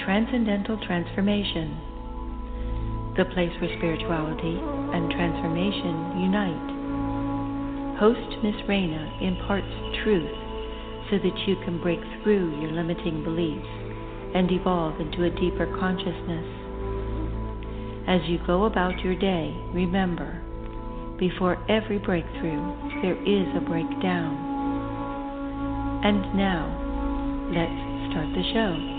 Transcendental Transformation, the place where spirituality and transformation unite. Host Miss Raina imparts truth so that you can break through your limiting beliefs and evolve into a deeper consciousness. As you go about your day, remember, before every breakthrough, there is a breakdown. And now, let's start the show.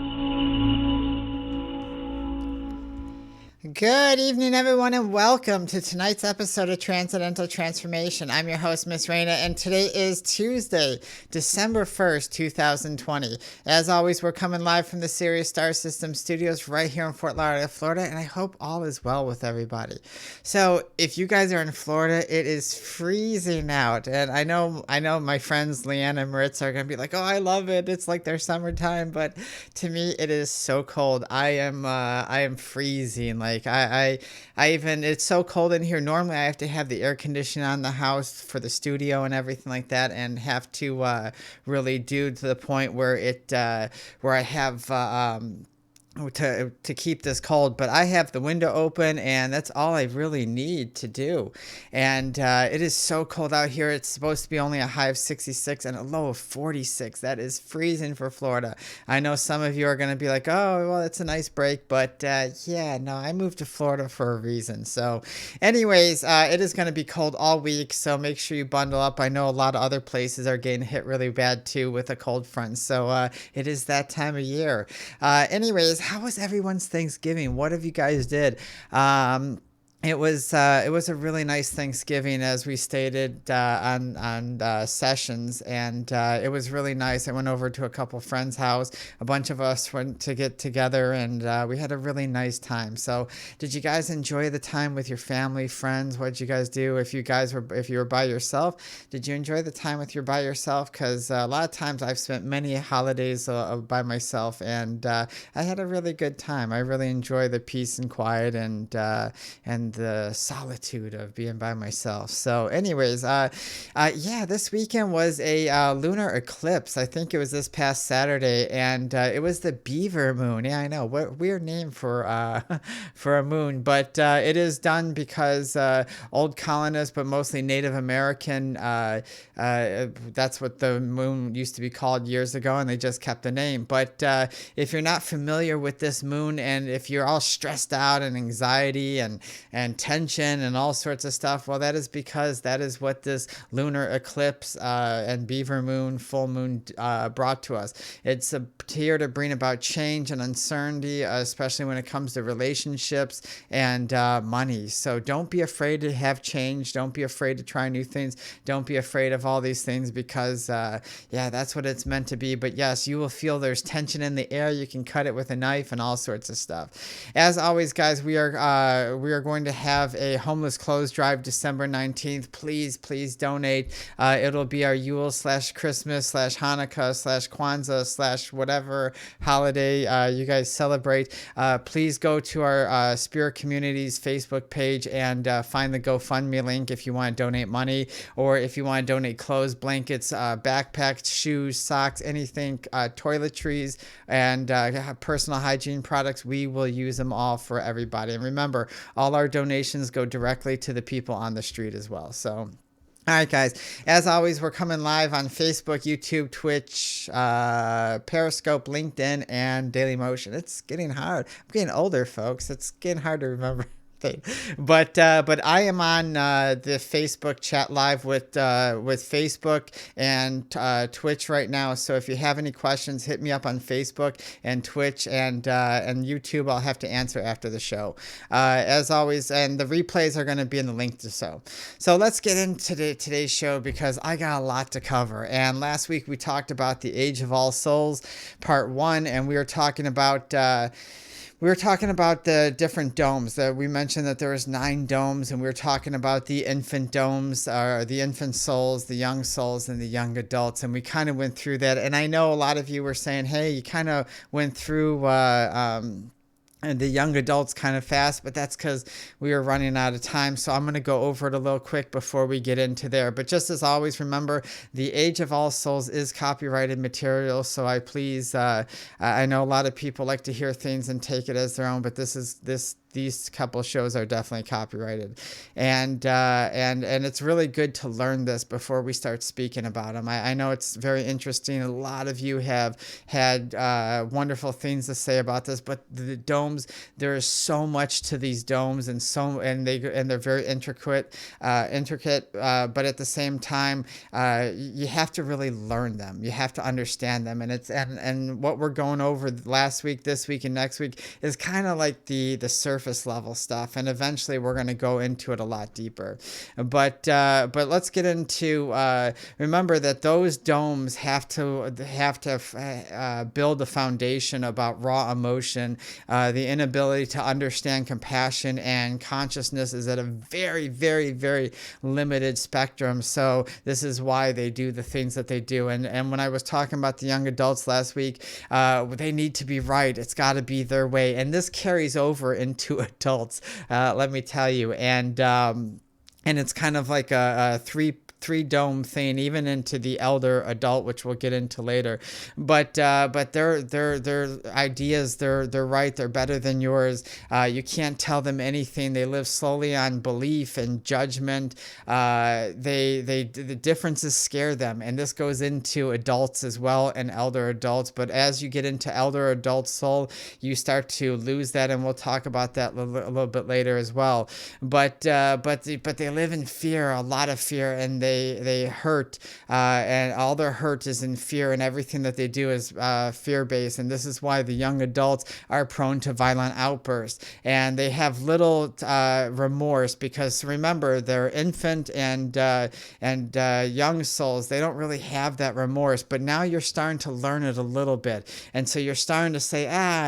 Good evening, everyone, and welcome to tonight's episode of Transcendental Transformation. I'm your host, Miss Raina, and today is Tuesday, December 1st, 2020. As always, we're coming live from the Sirius Star System studios right here in Fort Lauderdale, Florida, and I hope all is well with everybody. So, if you guys are in Florida, it is freezing out, and I know my friends Leanne and Maritza are going to be like, oh, I love it. It's like their summertime, but to me, it is so cold. I am freezing. I even, it's so cold in here. Normally I have to have the air conditioning on the house for the studio and everything like that, and have to really do to the point where where I have to keep this cold, but I have the window open and that's all I really need to do. And it is so cold out here. It's supposed to be only a high of 66 and a low of 46. That is freezing for Florida. I know some of you are going to be like, oh, well, it's a nice break, but yeah, no, I moved to Florida for a reason. So anyways, it is going to be cold all week, so make sure you bundle up. I know a lot of other places are getting hit really bad too with a cold front, so it is that time of year. Anyways, how was everyone's Thanksgiving? What have you guys did? It was a really nice Thanksgiving, as we stated on sessions, and it was really nice. I went over to a couple friends' house. A bunch of us went to get together, and we had a really nice time. So, did you guys enjoy the time with your family, friends? What did you guys do? If you were by yourself, did you enjoy the time by yourself? Because a lot of times I've spent many holidays by myself, and I had a really good time. I really enjoy the peace and quiet and the solitude of being by myself. So anyways, yeah, this weekend was a lunar eclipse. I think it was this past Saturday, and it was the beaver moon. Yeah, I know, what weird name for for a moon, but it is done because old colonists, but mostly Native American, that's what the moon used to be called years ago, and they just kept the name. But if you're not familiar with this moon, and if you're all stressed out and anxiety and tension and all sorts of stuff, well, that is because that is what this lunar eclipse and beaver moon, full moon brought to us. It's here to bring about change and uncertainty, especially when it comes to relationships and money. So don't be afraid to have change. Don't be afraid to try new things. Don't be afraid of all these things, because yeah, that's what it's meant to be. But yes, you will feel there's tension in the air. You can cut it with a knife and all sorts of stuff. As always, guys, we are going to have a homeless clothes drive December 19th. Please donate. It'll be our Yule / Christmas / Hanukkah / Kwanzaa / whatever holiday you guys celebrate. Please go to our Spirit Community's Facebook page and find the GoFundMe link if you want to donate money, or if you want to donate clothes, blankets, backpacks, shoes, socks, anything, toiletries, and personal hygiene products. We will use them all for everybody. And remember, all our donations go directly to the people on the street as well. So, all right, guys, as always, we're coming live on Facebook, YouTube, Twitch, Periscope, LinkedIn, and Dailymotion. It's getting hard. I'm getting older, folks. It's getting hard to remember. But I am on the Facebook chat live with Facebook and Twitch right now. So if you have any questions, hit me up on Facebook and Twitch and YouTube. I'll have to answer after the show, as always. And the replays are going to be in the link to so. So let's get into today's show, because I got a lot to cover. And last week we talked about the Age of All Souls, Part 1, and we were talking about the different domes. That we mentioned that there was 9 domes, and we were talking about the infant domes, or the infant souls, the young souls, and the young adults. And we kind of went through that. And I know a lot of you were saying, hey, you kind of went through and the young adults kind of fast, but that's because we are running out of time. So I'm going to go over it a little quick before we get into there. But just as always, remember, the Age of All Souls is copyrighted material. So I know a lot of people like to hear things and take it as their own, but these couple shows are definitely copyrighted, and it's really good to learn this before we start speaking about them. I know it's very interesting. A lot of you have had wonderful things to say about this, but the domes, there is so much to these domes, and they're very intricate. But at the same time, you have to really learn them. You have to understand them, and what we're going over last week, this week, and next week is kind of like the surface level stuff, and eventually we're going to go into it a lot deeper. But let's get into remember that those domes have to build a foundation about raw emotion. The inability to understand compassion and consciousness is at a very, very, very limited spectrum. So this is why they do the things that they do. And when I was talking about the young adults last week, they need to be right. It's got to be their way, and this carries over into adults, let me tell you. And it's kind of like a three dome thing, even into the elder adult, which we'll get into later. But their ideas, they're right. They're better than yours. You can't tell them anything. They live slowly on belief and judgment. The differences scare them, and this goes into adults as well and elder adults. But as you get into elder adult soul, you start to lose that, and we'll talk about that a little bit later as well. But they live in fear, a lot of fear, and they hurt, and all their hurt is in fear, and everything that they do is fear-based. And this is why the young adults are prone to violent outbursts, and they have little remorse, because remember, they're infant and young souls. They don't really have that remorse, but now you're starting to learn it a little bit, and so you're starting to say,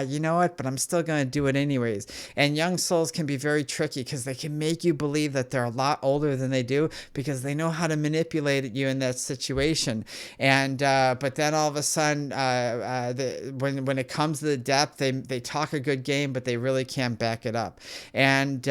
you know what, but I'm still going to do it anyways. And young souls can be very tricky, because they can make you believe that they're a lot older than they do, because they know how to manipulate you in that situation. And but then all of a sudden, when it comes to the depth, they talk a good game, but they really can't back it up. And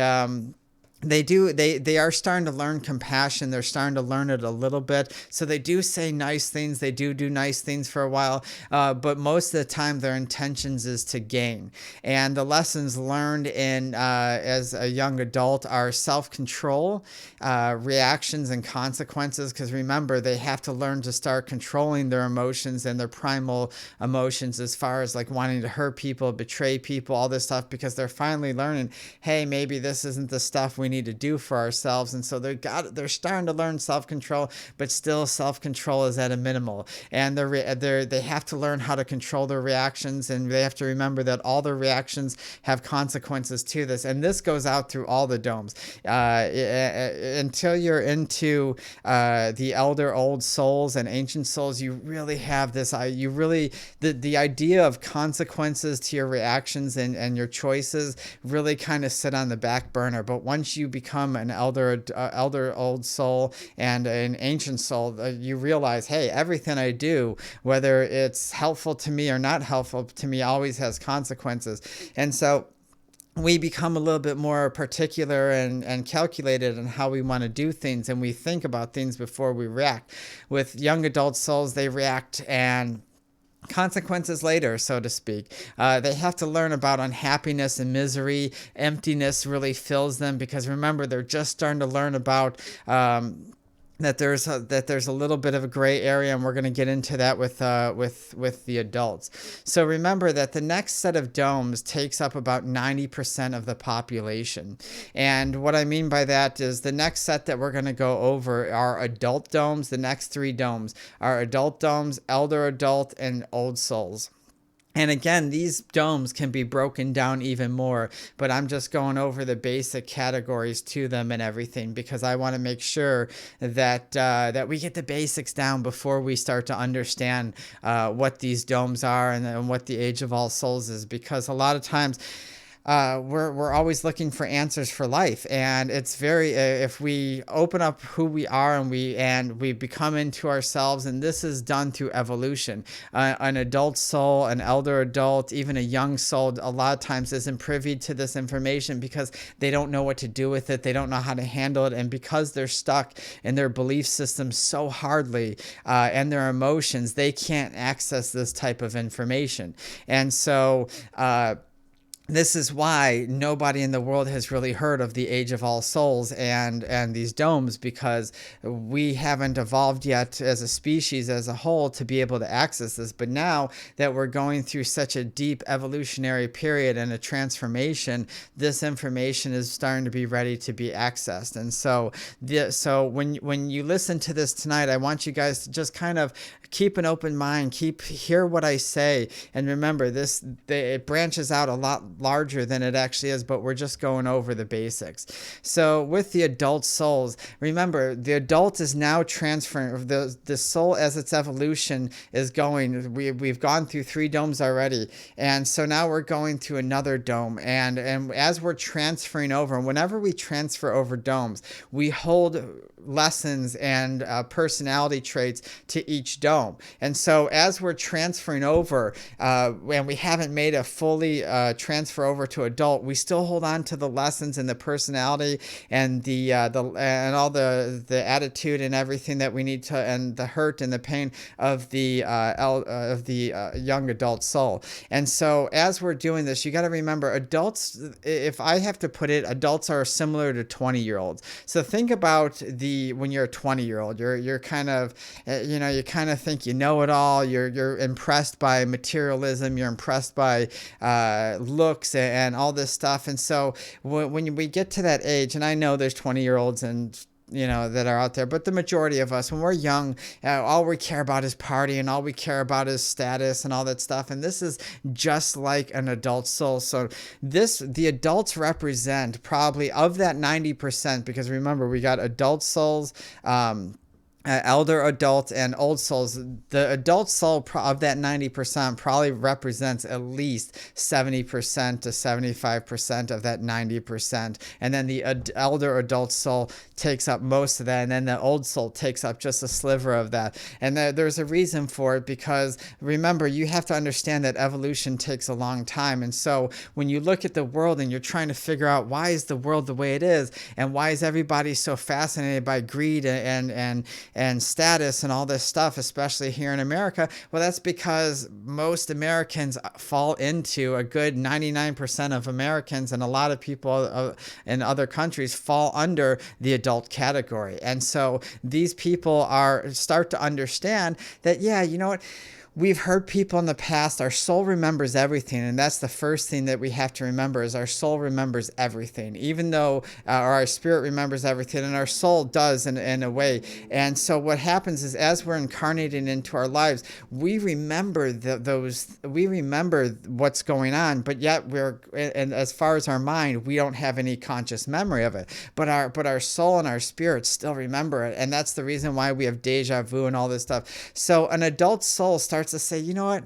they are starting to learn compassion. They're starting to learn it a little bit. So they do say nice things. They do nice things for a while. But most of the time their intentions is to gain. And the lessons learned as a young adult are self-control, reactions and consequences. Because remember, they have to learn to start controlling their emotions and their primal emotions, as far as like wanting to hurt people, betray people, all this stuff, because they're finally learning, hey, maybe this isn't the stuff we need to do for ourselves. And so they're starting to learn self-control, but still self-control is at a minimal. And they have to learn how to control their reactions, and they have to remember that all their reactions have consequences to this. And this goes out through all the domes. Until you're into the elder old souls and ancient souls, you really have this, the idea of consequences to your reactions and your choices really kind of sit on the back burner. But once you become an elder old soul and an ancient soul, you realize, hey, everything I do, whether it's helpful to me or not helpful to me, always has consequences. And so we become a little bit more particular and calculated on how we want to do things, and we think about things before we react. With young adult souls, they react and consequences later, so to speak. They have to learn about unhappiness and misery. Emptiness really fills them, because remember, they're just starting to learn about that there's a little bit of a gray area, and we're going to get into that with the adults. So remember that the next set of domes takes up about 90% of the population. And what I mean by that is the next set that we're going to go over are adult domes. The next three domes are adult domes, elder adult, and old souls. And again, these domes can be broken down even more, but I'm just going over the basic categories to them and everything, because I want to make sure that we get the basics down before we start to understand what these domes are and what the Age of All Souls is. Because a lot of times we're always looking for answers for life, and it's very if we open up who we are and we become into ourselves, and this is done through evolution. An adult soul, an elder adult, even a young soul, a lot of times isn't privy to this information because they don't know what to do with it. They don't know how to handle it, and because they're stuck in their belief system so hardly and their emotions, they can't access this type of information. And so this is why nobody in the world has really heard of the Age of All Souls and these domes, because we haven't evolved yet as a species as a whole to be able to access this. But now that we're going through such a deep evolutionary period and a transformation, this information is starting to be ready to be accessed. And so when you listen to this tonight, I want you guys to just kind of keep an open mind, hear what I say, and remember it branches out a lot larger than it actually is, but we're just going over the basics. So with the adult souls, remember the adult is now transferring the soul as its evolution is going. We've gone through 3 domes already, and so now we're going through another dome, and as we're transferring over, and whenever we transfer over domes, we hold lessons and personality traits to each dome. And so as we're transferring over, and we haven't made a fully transfer over to adult, we still hold on to the lessons and the personality and the and all the attitude and everything that we need to, and the hurt and the pain of the young adult soul. And so as we're doing this, you got to remember, adults, if I have to put it, adults are similar to 20-year-olds. So think about when you're a 20-year-old, you're kind of, you kind of think you know it all. You're impressed by materialism. You're impressed by looks and all this stuff. And so when we get to that age, and I know there's 20-year-olds and that are out there, but the majority of us, when we're young, all we care about is party, and all we care about is status and all that stuff. And this is just like an adult soul. So the adults represent probably of that 90%, because remember, we got adult souls, elder adult, and old souls. The adult soul of that 90% probably represents at least 70% to 75% of that 90%. And then the elder adult soul takes up most of that, and then the old soul takes up just a sliver of that. And there's a reason for it, because remember, you have to understand that evolution takes a long time. And so when you look at the world and you're trying to figure out why is the world the way it is, and why is everybody so fascinated by greed and status and all this stuff, especially here in America, well, that's because most Americans fall into, a good 99% of Americans and a lot of people in other countries fall under the adult category. And so these people start to understand that, yeah, you know what? We've heard people in the past, our soul remembers everything, and that's the first thing that we have to remember, is our soul remembers everything, even though our spirit remembers everything, and our soul does in a way. And so what happens is, as we're incarnating into our lives, we remember we remember what's going on, but yet and as far as our mind, we don't have any conscious memory of it, but our soul and our spirit still remember it. And that's the reason why we have deja vu and all this stuff. So an adult soul starts to say, you know what?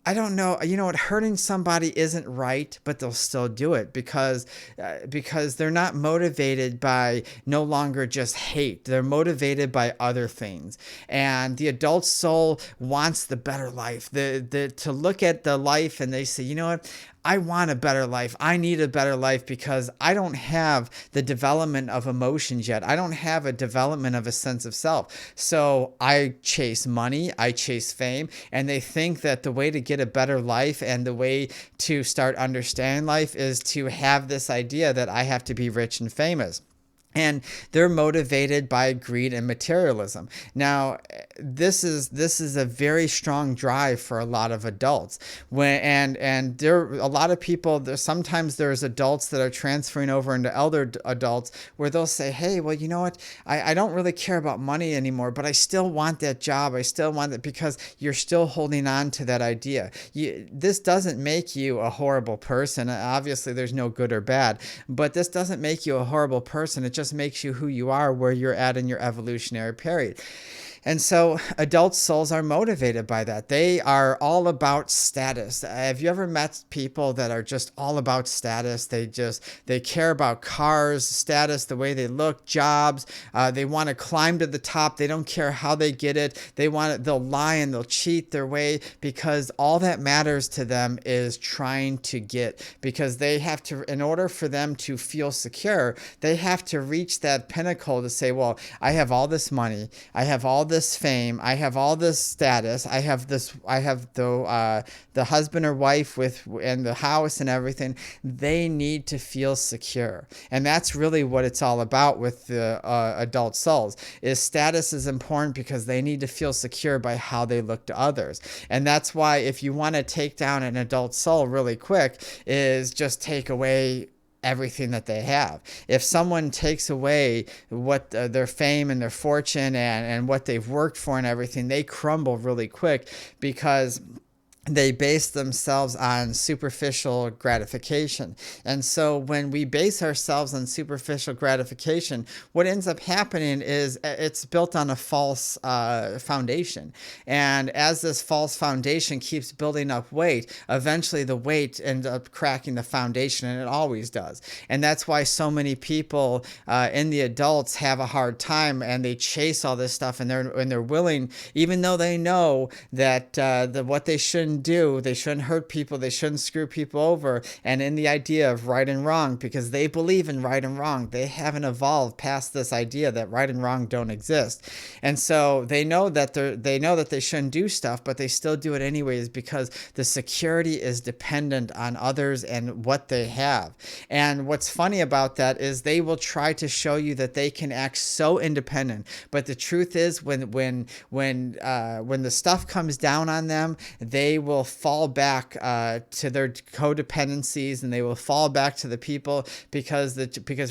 I don't know, hurting somebody isn't right, but they'll still do it because they're not motivated by no longer just hate. They're motivated by other things. And the adult soul wants the better life, to look at the life, and they say, you know what? I want a better life. I need a better life because I don't have the development of emotions yet. I don't have a development of a sense of self. So I chase money, I chase fame, and they think that the way to get a better life and the way to start understanding life is to have this idea that I have to be rich and famous. And they're motivated by greed and materialism. Now, this is a very strong drive for a lot of adults. And there are a lot of people. Sometimes there's adults that are transferring over into elder adults, where they'll say, "Hey, well, you know what? I don't really care about money anymore, but I still want that job. I still want it," because you're still holding on to that idea. This doesn't make you a horrible person. Obviously, there's no good or bad, but this doesn't make you a horrible person. It just makes you who you are, where you're at in your evolutionary period. And so adult souls are motivated by that. They are all about status. Have you ever met people that are just all about status? They care about cars, status, the way they look, jobs. They want to climb to the top. They don't care how they get it. They'll lie and they'll cheat their way, because all that matters to them is trying to get, because they have to, in order for them to feel secure, they have to reach that pinnacle to say, well, I have all this money, I have all this fame, I have all this status, I have the husband or wife and the house and everything. They need to feel secure, and that's really what it's all about with the adult souls. Is status is important because they need to feel secure by how they look to others, and that's why if you want to take down an adult soul really quick, is just take away everything that they have. If someone takes away what their fame and their fortune and what they've worked for and everything, they crumble really quick, because they base themselves on superficial gratification. And so when we base ourselves on superficial gratification, what ends up happening is it's built on a false foundation. And as this false foundation keeps building up weight, eventually the weight ends up cracking the foundation, and it always does. And that's why so many people in the adults have a hard time, and they chase all this stuff, and they're willing, even though they know that what they shouldn't do, they shouldn't hurt people, they shouldn't screw people over, and in the idea of right and wrong, because they believe in right and wrong, they haven't evolved past this idea that right and wrong don't exist. And so they know that they shouldn't do stuff, but they still do it anyways, because the security is dependent on others and what they have. And what's funny about that is they will try to show you that they can act so independent, but the truth is when the stuff comes down on them, they will fall back to their codependencies, and they will fall back to the people, because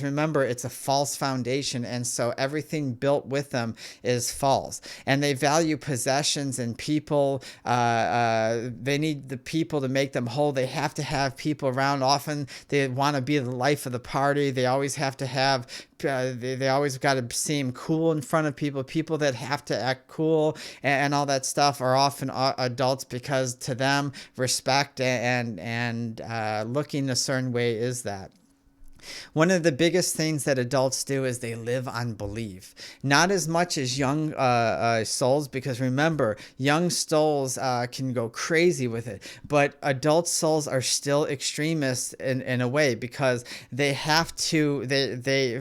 remember, it's a false foundation, and so everything built with them is false. And they value possessions and people. They need the people to make them whole. They have to have people around. Often they want to be the life of the party. They always have to have they always got to seem cool in front of people. People that have to act cool and all that stuff are often adults, because to them, respect and looking a certain way is that. One of the biggest things that adults do is they live on belief. Not as much as young souls, because remember, young souls can go crazy with it. But adult souls are still extremists in a way, because they have to,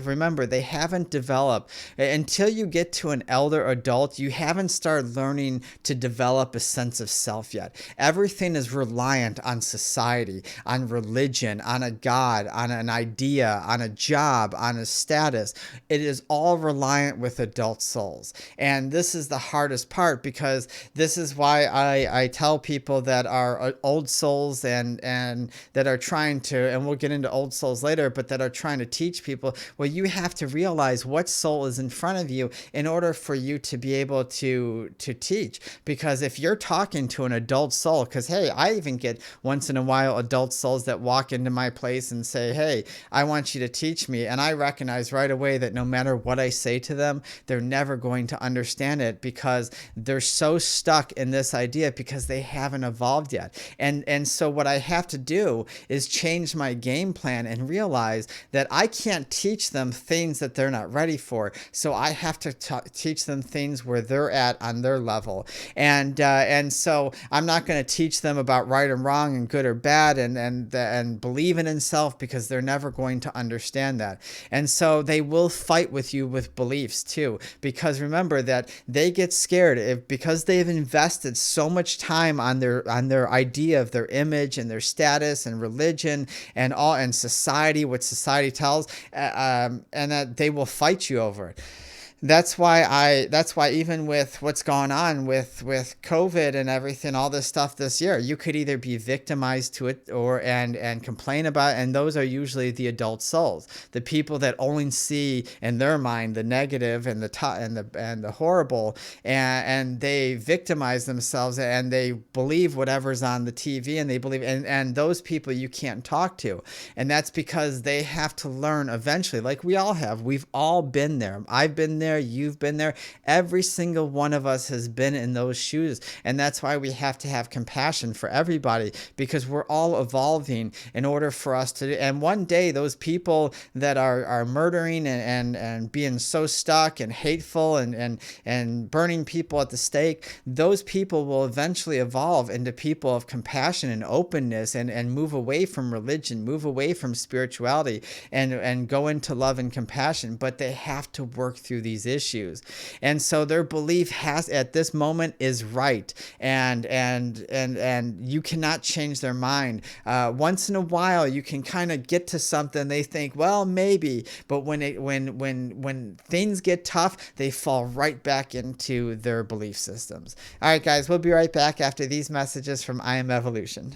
remember, they haven't developed. Until you get to an elder adult, you haven't started learning to develop a sense of self yet. Everything is reliant on society, on religion, on a God, on an idea, on a job, on a status. It is all reliant with adult souls. And this is the hardest part, because this is why I tell people that are old souls and that are trying to, and we'll get into old souls later, but that are trying to teach people, well, you have to realize what soul is in front of you in order for you to be able to teach. Because if you're talking to an adult soul, because hey, I even get once in a while adult souls that walk into my place and say, hey, I want you to teach me. And I recognize right away that no matter what I say to them, they're never going to understand it, because they're so stuck in this idea, because they haven't evolved yet. And so what I have to do is change my game plan and realize that I can't teach them things that they're not ready for. So I have to teach them things where they're at on their level. And so I'm not going to teach them about right and wrong and good or bad and believing in self, because they're never going to understand that. And so they will fight with you with beliefs too, because remember that they get scared because they've invested so much time on their idea of their image and their status and religion and society, what society tells, and that they will fight you over it. That's why even with what's gone on with COVID and everything, all this stuff this year, you could either be victimized to it and complain about it, and those are usually the adult souls, the people that only see in their mind the negative and the horrible, and they victimize themselves and they believe whatever's on the TV, and they believe and those people you can't talk to, and that's because they have to learn eventually, like we all have. We've all been there. I've been there. there, you've been there. Every single one of us has been in those shoes. And that's why we have to have compassion for everybody, because we're all evolving in order for us to. And one day, those people that are murdering and being so stuck and hateful and burning people at the stake, those people will eventually evolve into people of compassion and openness and move away from religion, move away from spirituality, and go into love and compassion. But they have to work through these issues. And so their belief has at this moment is right. And you cannot change their mind. Once in a while, you can kind of get to something. They think, well, maybe. But when things get tough, they fall right back into their belief systems. All right, guys, we'll be right back after these messages from I Am Evolution.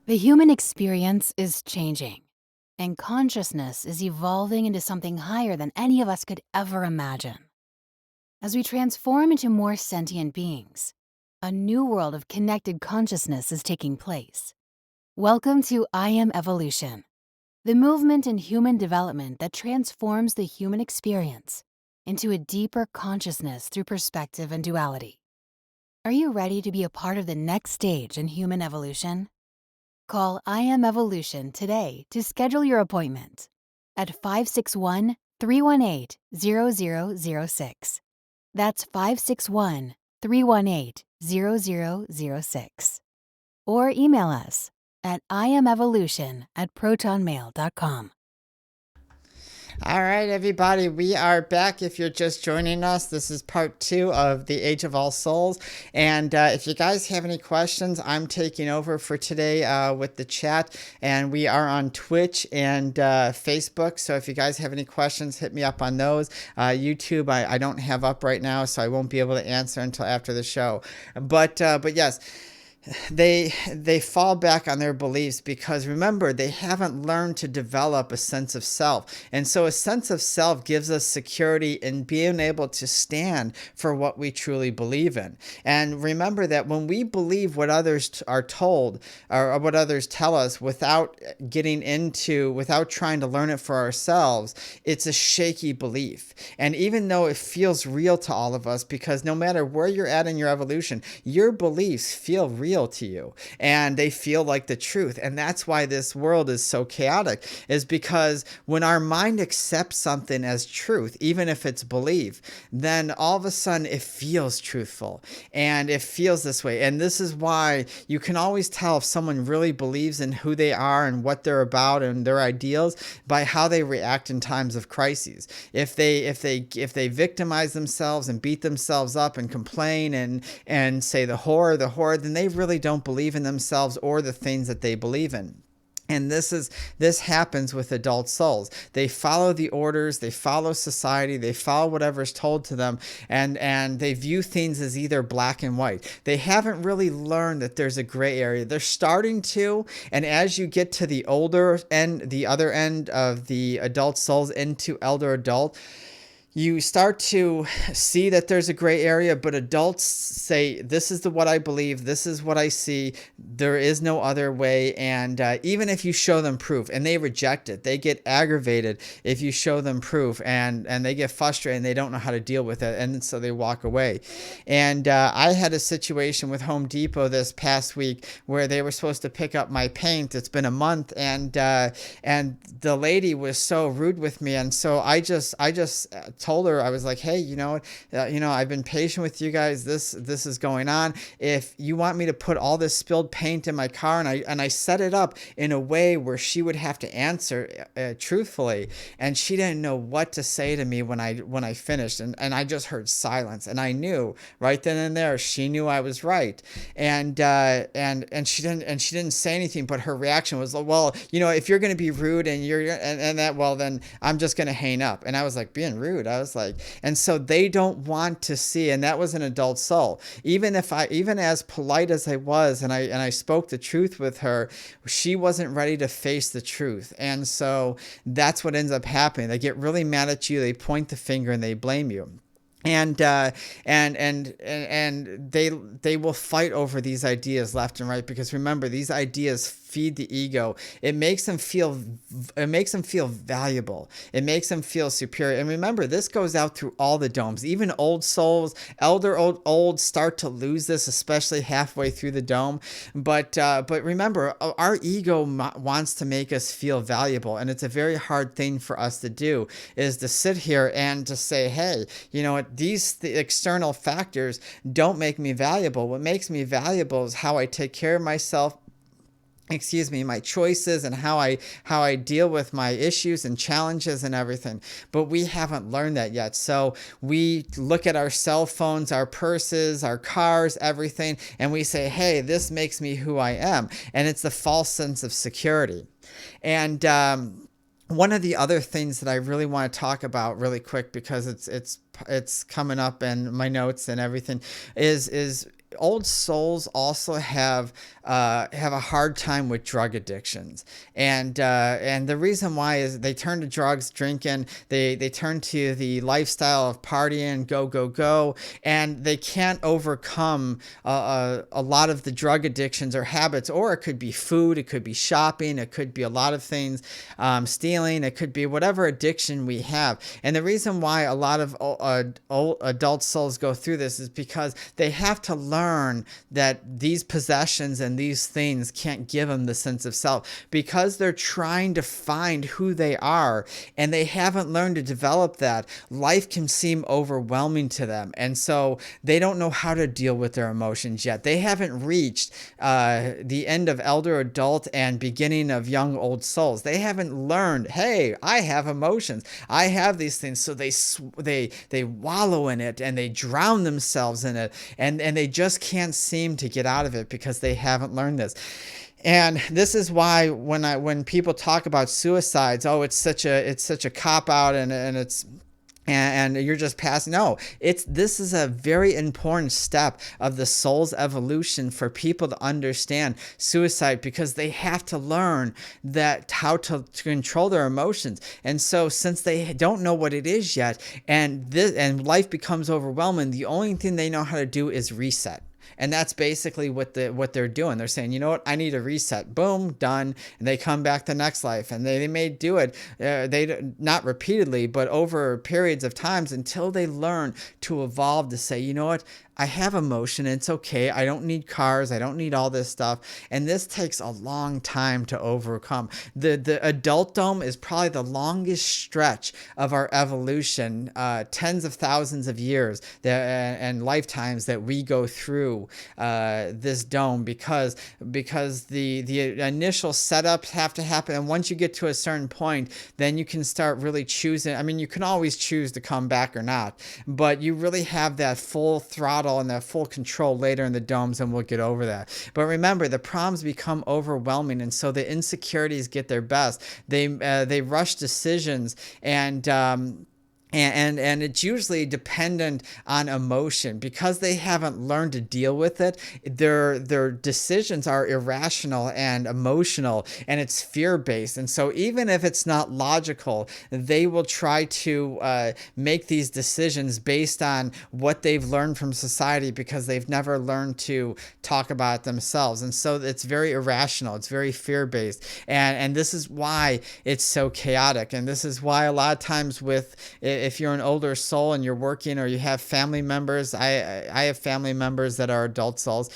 The human experience is changing, and consciousness is evolving into something higher than any of us could ever imagine. As we transform into more sentient beings, a new world of connected consciousness is taking place. Welcome to I Am Evolution, the movement in human development that transforms the human experience into a deeper consciousness through perspective and duality. Are you ready to be a part of the next stage in human evolution? Call I Am Evolution today to schedule your appointment at 561-318-0006. That's 561-318-0006. Or email us at iamevolution@protonmail.com. All right, everybody, we are back. If you're just joining us, this is part 2 of the Age of All Souls. And if you guys have any questions, I'm taking over for today with the chat. And we are on Twitch and Facebook. So if you guys have any questions, hit me up on those. YouTube, I don't have up right now, so I won't be able to answer until after the show. But yes. They fall back on their beliefs because, remember, they haven't learned to develop a sense of self. And so a sense of self gives us security in being able to stand for what we truly believe in. And remember that when we believe what others are told or what others tell us without trying to learn it for ourselves, it's a shaky belief. And even though it feels real to all of us, because no matter where you're at in your evolution, your beliefs feel real to you and they feel like the truth. And that's why this world is so chaotic, is because when our mind accepts something as truth, even if it's belief, then all of a sudden it feels truthful and it feels this way. And this is why you can always tell if someone really believes in who they are and what they're about and their ideals by how they react in times of crises. If they victimize themselves and beat themselves up and complain and say the horror, then they really don't believe in themselves or the things that they believe in. And this happens with adult souls. They follow the orders, they follow society, they follow whatever's told to them, and they view things as either black and white. They haven't really learned that there's a gray area. They're starting to, and as you get to the older end, the other end of the adult souls into elder adult, you start to see that there's a gray area, but adults say, this is what I believe, this is what I see, there is no other way. And even if you show them proof, and they reject it, they get aggravated if you show them proof, and they get frustrated and they don't know how to deal with it, and so they walk away. And I had a situation with Home Depot this past week where they were supposed to pick up my paint. It's been a month, and the lady was so rude with me, and so I just told her, I was like, hey, I've been patient with you guys. This is going on. If you want me to put all this spilled paint in my car, and I set it up in a way where she would have to answer truthfully, and she didn't know what to say to me when I finished, and I just heard silence, and I knew right then and there she knew I was right, and she didn't say anything, but her reaction was, well, if you're going to be rude then I'm just going to hang up. And I was like, being rude? I was like, and so they don't want to see, and that was an adult soul. Even as polite as I was, and I spoke the truth with her, she wasn't ready to face the truth. And so that's what ends up happening. They get really mad at you, they point the finger, and they blame you. And they will fight over these ideas left and right, because remember, these ideas feed the ego, it makes them feel valuable. It makes them feel superior. And remember, this goes out through all the domes. Even old souls, old start to lose this, especially halfway through the dome. But remember, our ego wants to make us feel valuable, and it's a very hard thing for us to do, is to sit here and to say, hey, you know what, these external factors don't make me valuable. What makes me valuable is how I take care of myself, my choices, and how I deal with my issues and challenges and everything. But we haven't learned that yet. So we look at our cell phones, our purses, our cars, everything, and we say, hey, this makes me who I am. And it's a false sense of security. And one of the other things that I really want to talk about really quick, because it's coming up in my notes and everything, is old souls also have a hard time with drug addictions, and the reason why is they turn to drugs, drinking, they turn to the lifestyle of partying, go, and they can't overcome a lot of the drug addictions or habits. Or it could be food, it could be shopping, it could be a lot of things, stealing, it could be whatever addiction we have. And the reason why a lot of old adult souls go through this is because they have to learn that these possessions and these things can't give them the sense of self, because they're trying to find who they are and they haven't learned to develop that. Life can seem overwhelming to them, and so they don't know how to deal with their emotions yet. They haven't reached the end of elder adult and beginning of young old souls. They haven't learned, hey, I have emotions, I have these things. So they wallow in it and they drown themselves in it, and they just can't seem to get out of it because they haven't learned this. And this is why when people talk about suicides, oh, it's such a cop out, and you're just passing. No, this is a very important step of the soul's evolution for people to understand suicide, because they have to learn that how to control their emotions. And so since they don't know what it is yet, and life becomes overwhelming, the only thing they know how to do is reset. And that's basically what they're doing. They're saying, you know what, I need a reset. Boom, done. And they come back the next life. And they may do it, they not repeatedly, but over periods of times, until they learn to evolve to say, you know what, I have emotion, and it's okay. I don't need cars. I don't need all this stuff. And this takes a long time to overcome. The adult dome is probably the longest stretch of our evolution, tens of thousands of years and lifetimes that we go through this dome, because the initial setups have to happen. And once you get to a certain point, then you can start really choosing. I mean, you can always choose to come back or not, but you really have that full throttle and that full control later in the domes, and we'll get over that. But remember, the problems become overwhelming, and so the insecurities get their best. They rush decisions, and it's usually dependent on emotion, because they haven't learned to deal with it. Their decisions are irrational and emotional, and it's fear-based. And so even if it's not logical, they will try to make these decisions based on what they've learned from society, because they've never learned to talk about it themselves. And so it's very irrational. It's very fear-based. And this is why it's so chaotic. And this is why a lot of times if you're an older soul and you're working, or you have family members, I have family members that are adult souls,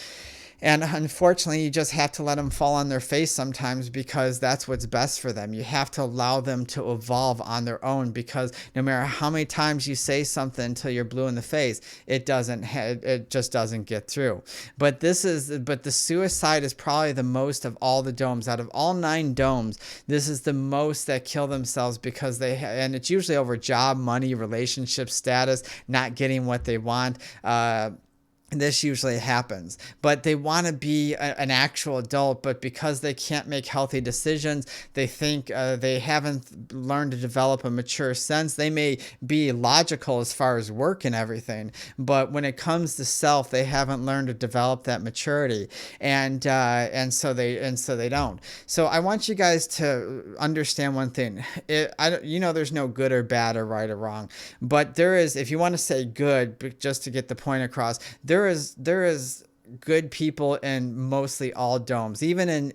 and unfortunately, you just have to let them fall on their face sometimes, because that's what's best for them. You have to allow them to evolve on their own, because no matter how many times you say something until you're blue in the face, it just doesn't get through. But the suicide is probably the most of all the domes. Out of all 9 domes, this is the most that kill themselves, because and it's usually over job, money, relationship status, not getting what they want. This usually happens, but they want to be an actual adult, but because they can't make healthy decisions, they think they haven't learned to develop a mature sense. They may be logical as far as work and everything, but when it comes to self, they haven't learned to develop that maturity, and so they don't. So I want you guys to understand one thing. There's no good or bad or right or wrong, but there is, if you want to say good, just to get the point across, there is good people in mostly all domes, even in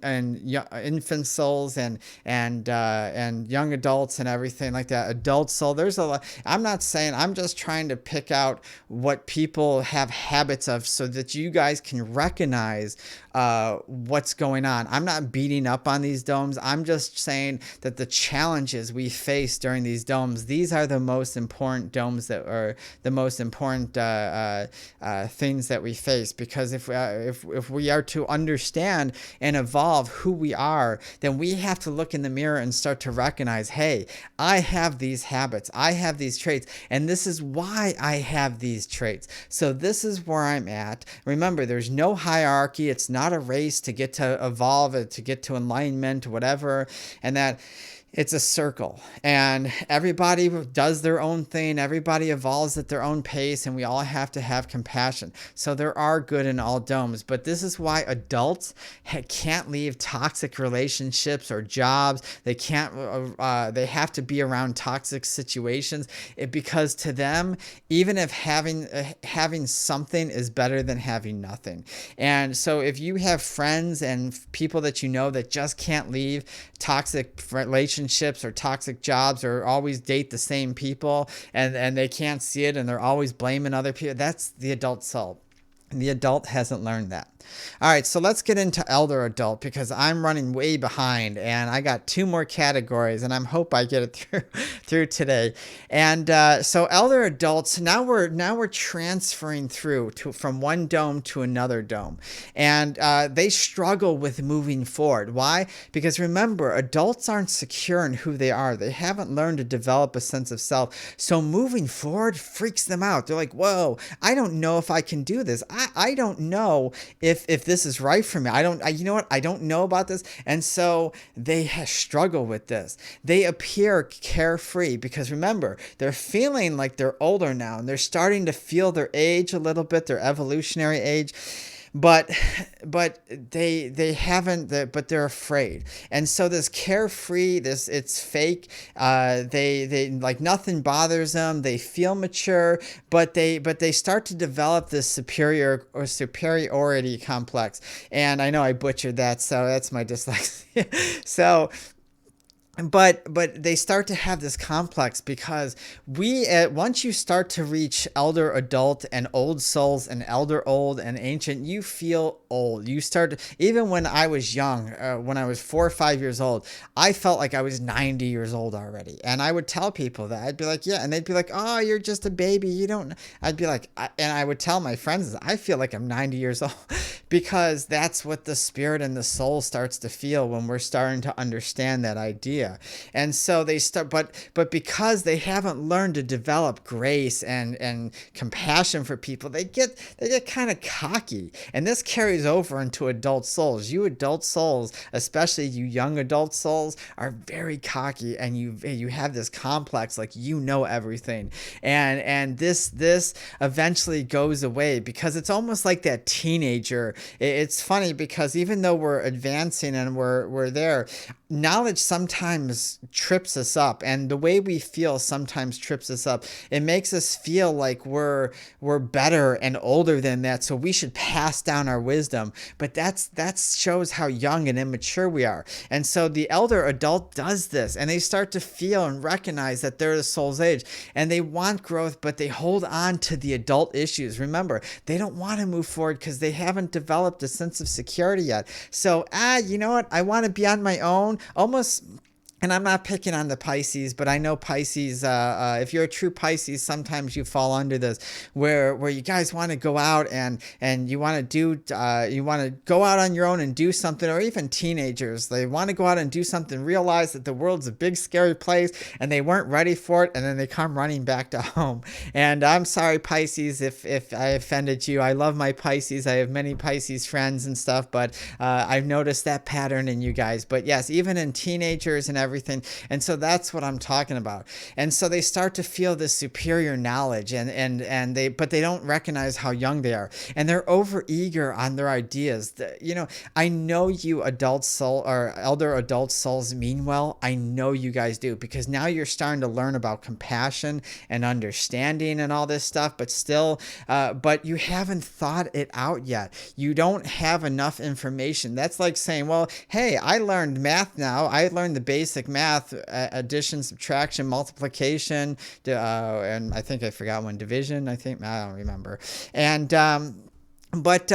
infant souls and young adults and everything like that. Adult soul, there's a lot. I'm not saying, I'm just trying to pick out what people have habits of so that you guys can recognize what's going on. I'm not beating up on these domes. I'm just saying that the challenges we face during these domes, these are the most important domes that are the most important things that we face. Because if we are to understand and evolve who we are, then we have to look in the mirror and start to recognize, hey, I have these habits, I have these traits, and this is why I have these traits. So this is where I'm at. Remember, there's no hierarchy. It's not a race to get to evolve, to get to enlightenment, whatever, and that it's a circle, and everybody does their own thing. Everybody evolves at their own pace, and we all have to have compassion. So there are good in all domes, but this is why adults can't leave toxic relationships or jobs. They can't. They have to be around toxic situations because to them, even if having something is better than having nothing. And so if you have friends and people that you know that just can't leave toxic relationships or toxic jobs, or always date the same people, and they can't see it, and they're always blaming other people, that's the adult soul. And the adult hasn't learned that. All right, so let's get into elder adult, because I'm running way behind, and I got 2 more categories, and I hope I get it through today. And so elder adults, now we're transferring through from one dome to another dome, and they struggle with moving forward. Why? Because remember, adults aren't secure in who they are. They haven't learned to develop a sense of self. So moving forward freaks them out. They're like, whoa, I don't know if I can do this. I don't know if this is right for me. You know what? I don't know about this. And so they struggle with this. They appear carefree because remember, they're feeling like they're older now, and they're starting to feel their age a little bit, their evolutionary age. But they haven't, but they're afraid. And so this carefree, it's fake. They like nothing bothers them. They feel mature, but they start to develop this superiority complex. And I know I butchered that, so that's my dyslexia. So. But they start to have this complex because once you start to reach elder adult and old souls and elder old and ancient, you feel old. You start, even when I was young, when I was 4 or 5 years old, I felt like I was 90 years old already. And I would tell people that. I'd be like, yeah. And they'd be like, oh, you're just a baby. You don't. I'd be like, and I would tell my friends, I feel like I'm 90 years old because that's what the spirit and the soul starts to feel when we're starting to understand that idea. And so they start, but because they haven't learned to develop grace and compassion for people, they get kind of cocky, and this carries over into adult souls. You adult souls, especially you young adult souls, are very cocky, and you have this complex, like you know everything, and this eventually goes away because it's almost like that teenager. It's funny because even though we're advancing and we're there, knowledge sometimes trips us up, and the way we feel sometimes trips us up. It makes us feel like we're better and older than that, so we should pass down our wisdom. But that shows how young and immature we are. And so the elder adult does this, and they start to feel and recognize that they're the soul's age, and they want growth, but they hold on to the adult issues. Remember, they don't want to move forward because they haven't developed a sense of security yet. So, you know what? I want to be on my own. Almost, and I'm not picking on the Pisces, but I know Pisces, if you're a true Pisces, sometimes you fall under this, where you guys want to go out and you want to go out on your own and do something, or even teenagers, they want to go out and do something, realize that the world's a big, scary place, and they weren't ready for it, and then they come running back to home. And I'm sorry, Pisces, if I offended you. I love my Pisces. I have many Pisces friends and stuff, but I've noticed that pattern in you guys. But yes, even in teenagers and everything. And so that's what I'm talking about. And so they start to feel this superior knowledge, but they don't recognize how young they are, and they're over eager on their ideas. I know you adult soul or elder adult souls mean well. I know you guys do, because now you're starting to learn about compassion and understanding and all this stuff, but you haven't thought it out yet. You don't have enough information. That's like saying, well, hey, I learned math now. I learned the basic math, addition, subtraction, multiplication, and I think I forgot one, division. I don't remember. And but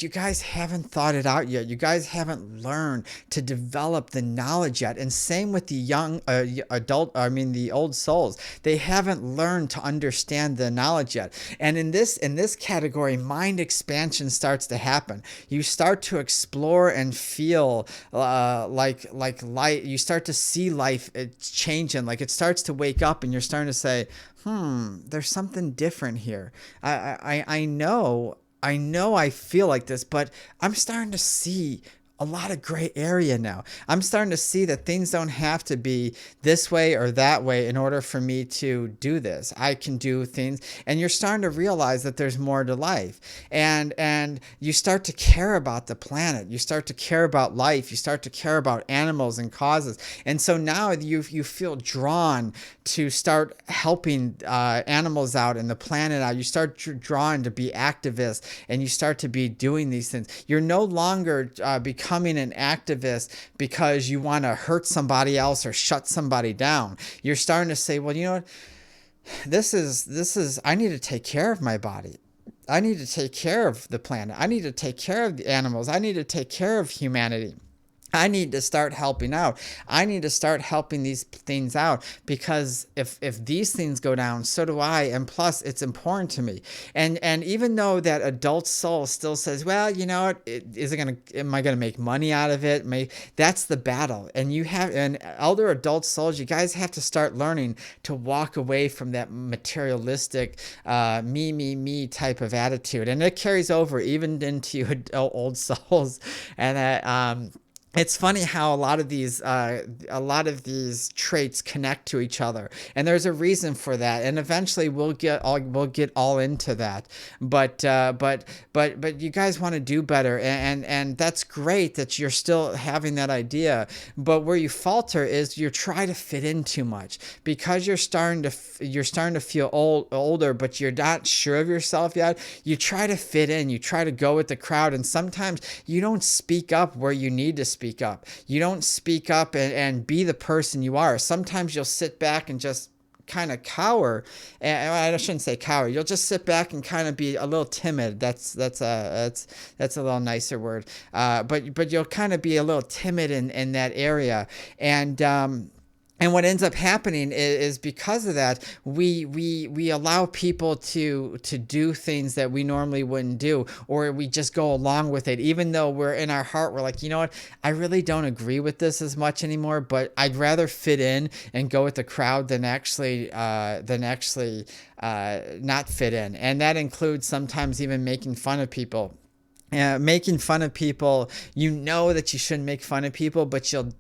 you guys haven't thought it out yet. You guys haven't learned to develop the knowledge yet. And same with the young the old souls. They haven't learned to understand the knowledge yet. And in this category, mind expansion starts to happen. You start to explore and feel like light. You start to see life changing. Like it starts to wake up, and you're starting to say, there's something different here. I know I feel like this, but I'm starting to see a lot of gray area now. I'm starting to see that things don't have to be this way or that way in order for me to do this. I can do things, and you're starting to realize that there's more to life. And you start to care about the planet. You start to care about life. You start to care about animals and causes. And so now you feel drawn to start helping animals out and the planet out. You start drawn to be activists, and you start to be doing these things. You're no longer becoming an activist because you want to hurt somebody else or shut somebody down. You're starting to say, well, you know what? This is I need to take care of my body. I need to take care of the planet. I need to take care of the animals. I need to take care of humanity. I need to start helping out. I need to start helping these things out, because if these things go down, so do I. And plus, it's important to me. And even though that adult soul still says, well, you know what, am I gonna make money out of it? That's the battle. And elder adult souls, you guys have to start learning to walk away from that materialistic me type of attitude. And it carries over even into you old souls. And it's funny how a lot of these traits connect to each other, and there's a reason for that. And eventually, we'll get all into that. But you guys want to do better, and that's great that you're still having that idea. But where you falter is you try to fit in too much, because you're starting to feel older, but you're not sure of yourself yet. You try to fit in. You try to go with the crowd, and sometimes you don't speak up where you need to speak up. You don't speak up and be the person you are. Sometimes you'll sit back and just kind of cower. And I shouldn't say cower. You'll just sit back and kind of be a little timid. That's a little nicer word. But you'll kind of be a little timid in that area. And what ends up happening is because of that, we allow people to do things that we normally wouldn't do, or we just go along with it, even though we're in our heart, we're like, you know what, I really don't agree with this as much anymore, but I'd rather fit in and go with the crowd than actually not fit in. And that includes sometimes even making fun of people. Making fun of people, you know that you shouldn't make fun of people, but you'll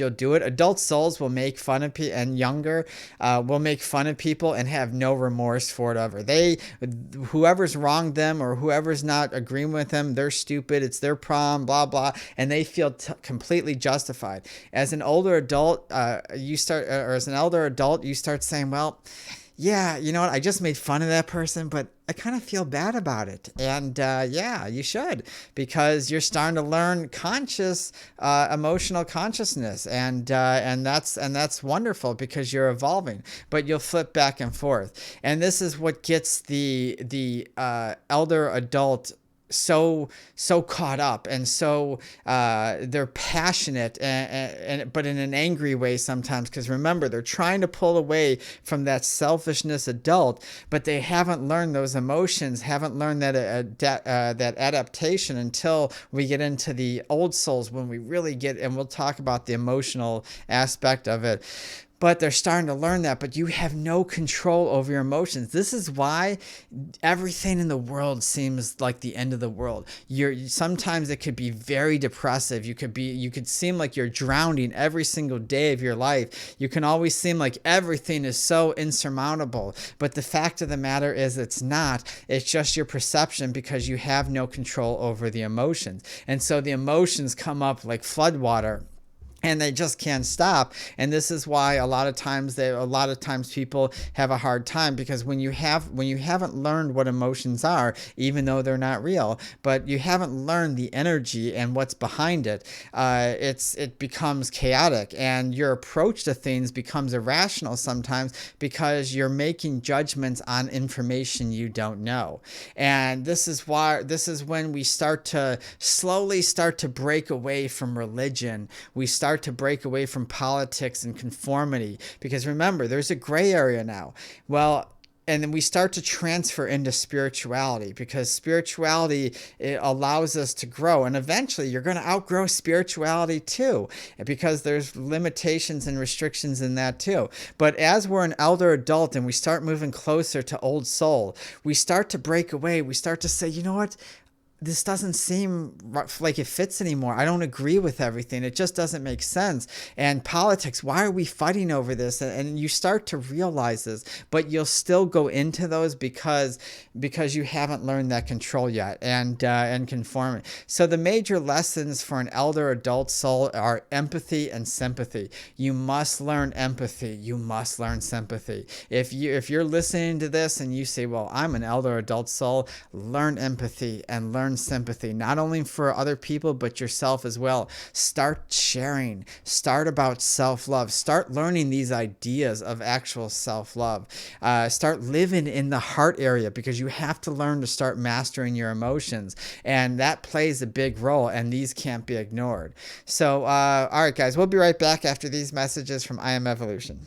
do it. Adult souls will make fun of people, and younger will make fun of people and have no remorse for it ever. Whoever's wronged them or whoever's not agreeing with them, they're stupid. It's their problem, blah blah, and they feel completely justified. As an older adult, as an elder adult, you start saying, well, yeah, you know what? I just made fun of that person, but I kind of feel bad about it. And yeah, you should, because you're starting to learn emotional consciousness, and that's wonderful, because you're evolving. But you'll flip back and forth, and this is what gets the elder adult so caught up, and so they're passionate, but in an angry way sometimes, because remember, they're trying to pull away from that selfishness adult, but they haven't learned those emotions, haven't learned that adaptation until we get into the old souls, when we really get, and we'll talk about the emotional aspect of it. But they're starting to learn that, but you have no control over your emotions. This is why everything in the world seems like the end of the world. Sometimes it could be very depressive. You could seem like you're drowning every single day of your life. You can always seem like everything is so insurmountable. But the fact of the matter is it's not. It's just your perception, because you have no control over the emotions. And so the emotions come up like floodwater, and they just can't stop. And this is why a lot of times people have a hard time, because when you haven't learned what emotions are, even though they're not real, but you haven't learned the energy and what's behind it, it becomes chaotic, and your approach to things becomes irrational sometimes, because you're making judgments on information you don't know. And this is when we slowly start to break away from religion. We start to break away from politics and conformity, because remember, there's a gray area now. Well, and then we start to transfer into spirituality, because spirituality, it allows us to grow. And eventually you're going to outgrow spirituality too, because there's limitations and restrictions in that too. But as we're an elder adult and we start moving closer to old soul, we start to break away. We start to say, you know what? This doesn't seem like it fits anymore. I don't agree with everything. It just doesn't make sense. And politics, why are we fighting over this? And you start to realize this, but you'll still go into those because you haven't learned that control yet, and conforming. So the major lessons for an elder adult soul are empathy and sympathy. You must learn empathy. You must learn sympathy. If you're listening to this and you say, well, I'm an elder adult soul, learn empathy and learn sympathy, not only for other people, but yourself as well. Start sharing. Start about self-love. Start learning these ideas of actual self-love. Start living in the heart area, because you have to learn to start mastering your emotions. And that plays a big role, and these can't be ignored. So, all right, guys, we'll be right back after these messages from I Am Evolution.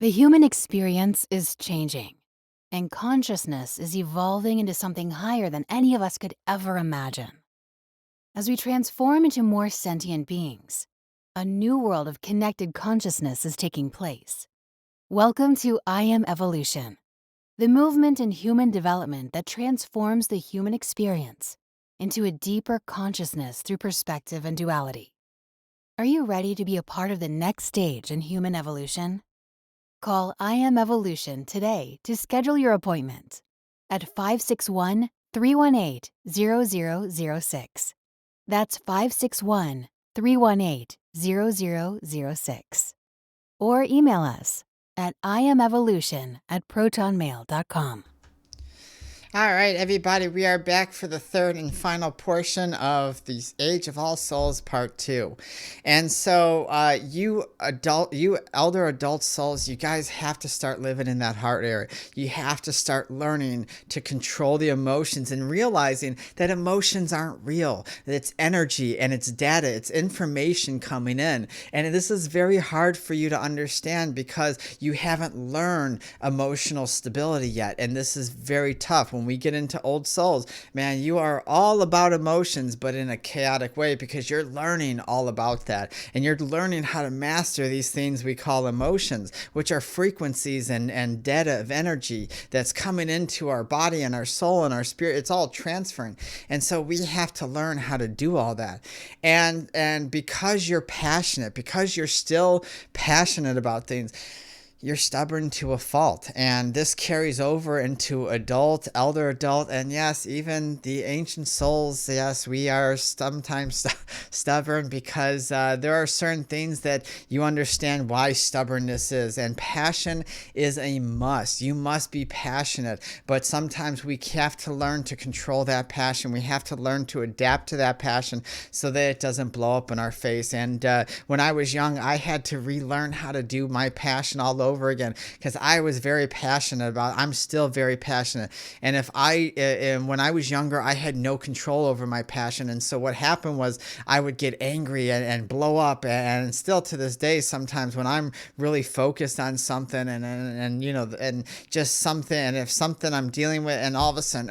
The human experience is changing, and consciousness is evolving into something higher than any of us could ever imagine. As we transform into more sentient beings, a new world of connected consciousness is taking place. Welcome to I Am Evolution, the movement in human development that transforms the human experience into a deeper consciousness through perspective and duality. Are you ready to be a part of the next stage in human evolution? Call I Am Evolution today to schedule your appointment at 561-318-0006. That's 561-318-0006. Or email us at iamevolution@protonmail.com. All right, everybody, we are back for the third and final portion of the Age of All Souls Part 2. And so you elder adult souls, you guys have to start living in that heart area. You have to start learning to control the emotions and realizing that emotions aren't real. That it's energy and it's data, it's information coming in. And this is very hard for you to understand, because you haven't learned emotional stability yet. And this is very tough. When we get into old souls, man, you are all about emotions, but in a chaotic way, because you're learning all about that, and you're learning how to master these things we call emotions, which are frequencies and data of energy that's coming into our body and our soul and our spirit. It's all transferring, and so we have to learn how to do all that. And because you're passionate, because you're still passionate about things, you're stubborn to a fault. And this carries over into adult, elder adult, and yes, even the ancient souls. Yes, we are sometimes stubborn, because there are certain things that you understand why stubbornness is. And passion is a must. You must be passionate. But sometimes we have to learn to control that passion. We have to learn to adapt to that passion so that it doesn't blow up in our face. And when I was young, I had to relearn how to do my passion all over again, because I was very passionate about it. I'm still very passionate, and when I was younger, I had no control over my passion. And so what happened was I would get angry and blow up, and still to this day, sometimes when I'm really focused on something and just something, and if something I'm dealing with, and all of a sudden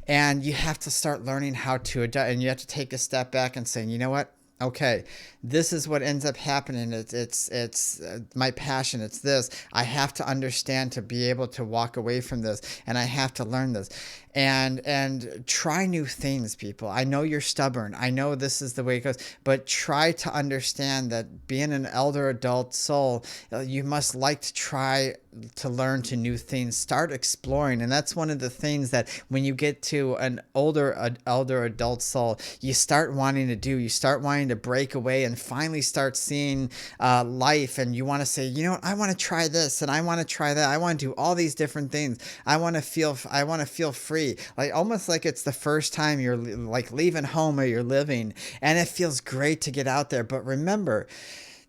and you have to start learning how to adapt, and you have to take a step back and say, you know what, okay, this is what ends up happening. It's my passion. It's this. I have to understand to be able to walk away from this, and I have to learn this, and try new things, people. I know you're stubborn. I know this is the way it goes, but try to understand that being an elder adult soul, you must like to try to learn to new things. Start exploring, and that's one of the things that when you get to an elder adult soul, you start wanting to do. You start wanting to break away and finally start seeing life, and you want to say, you know what, I want to try this and I want to try that. I want to do all these different things. I want to feel free, like almost like it's the first time you're like leaving home or you're living, and it feels great to get out there. But remember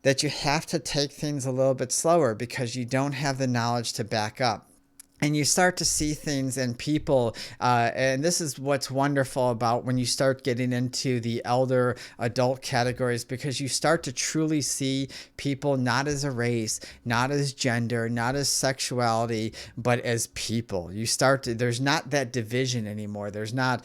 that you have to take things a little bit slower because you don't have the knowledge to back up. And you start to see things and people, and this is what's wonderful about when you start getting into the elder adult categories, because you start to truly see people not as a race, not as gender, not as sexuality, but as people. You start to, there's not that division anymore. There's not,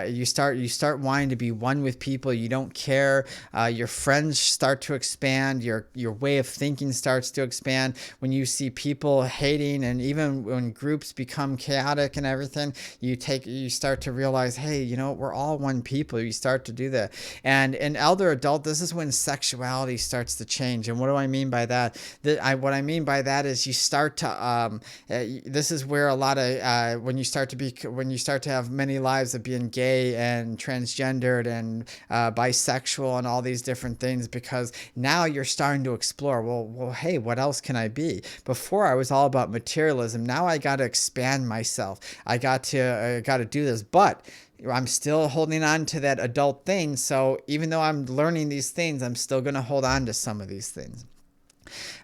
you start wanting to be one with people. You don't care. Your friends start to expand. Your way of thinking starts to expand. When you see people hating, and even when groups become chaotic and everything, you start to realize, hey, you know, we're all one people. You start to do that. And in elder adult, this is when sexuality starts to change. And what do I mean by that? What I mean by that is you start to this is where a lot of when you start to have many lives of being gay and transgendered and bisexual and all these different things, because now you're starting to explore, well, hey, what else can I be? Before I was all about materialism. Now I got to expand myself. I got to do this, but I'm still holding on to that adult thing. So even though I'm learning these things, I'm still going to hold on to some of these things.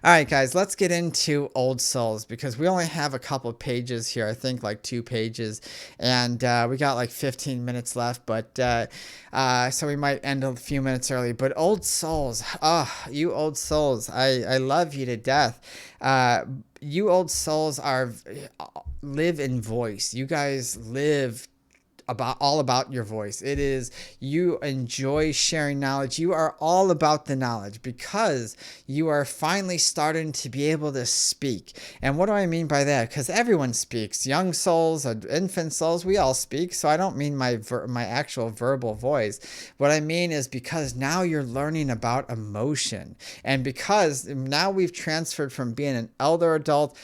All right, guys, let's get into old souls, because we only have a couple pages here. I think like 2 pages, and we got like 15 minutes left, but so we might end a few minutes early. But old souls, you old souls, I love you to death. You old souls live in voice. You guys live all about your voice. It is, you enjoy sharing knowledge. You are all about the knowledge because you are finally starting to be able to speak. And what do I mean by that? Because everyone speaks. Young souls, infant souls, we all speak. So I don't mean my actual verbal voice. What I mean is because now you're learning about emotion. And because now we've transferred from being an elder adult